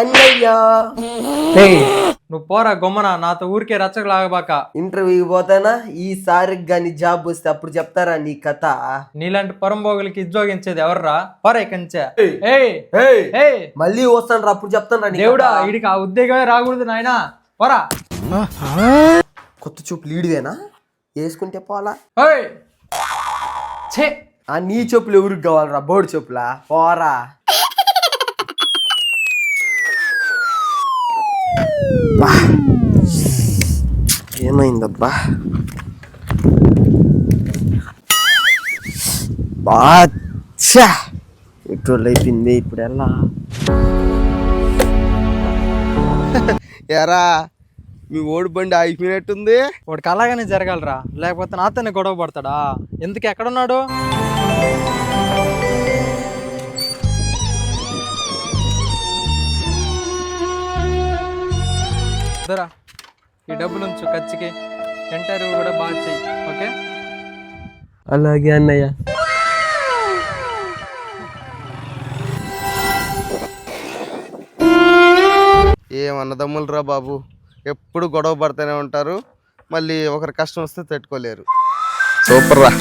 అన్నయ్యా నువ్వు పోరా గొమ్మన నాతో ఊరికే రచ్చకలాగబాక. ఇంటర్వ్యూకి పోతానా ఈసారి గాని జాబ్ వస్తే అప్పుడు చెప్తారా నీ కథ. నీలాంటి పరంభోగులకి ఉద్యోగించేది ఎవర్రా? పోరా కంచే. మళ్ళీ వస్తాను రా అప్పుడు చెప్తాను. దేవుడా వీడికి ఆ ఉద్యోగమే రాకూడదు నాయనా. పోరా. కొత్త చూపు లీడువేనా వేసుకుంటే పోలా. ఆ నీ చెప్పులు ఎవరికి కావాలరా? బోర్డు చెప్పులా? పోరా. ఏమైందబ్బా? బాచ్చా పెట్రోల్ అయిపోయింది. ఇప్పుడు ఎలా? ఎరా మీ ఓడి బండి అయిపోయినట్టుంది. వాడికి అలాగనే జరగాలరా, లేకపోతే నాతోనే గొడవ పడతాడా? ఎందుకు ఎక్కడున్నాడు? ఈ డబ్బులు ఉంచు ఖర్చుకి. ఇంటర్వ్యూ కూడా బాగా చెయ్యి. ఓకే? అలాగే అన్నయ్య. ఏమన్నదమ్ములరా బాబు, ఎప్పుడు గొడవ పడుతూనే ఉంటారు. మళ్ళీ ఒకరి కష్టం వస్తే తట్టుకోలేరు. సూపర్ రా.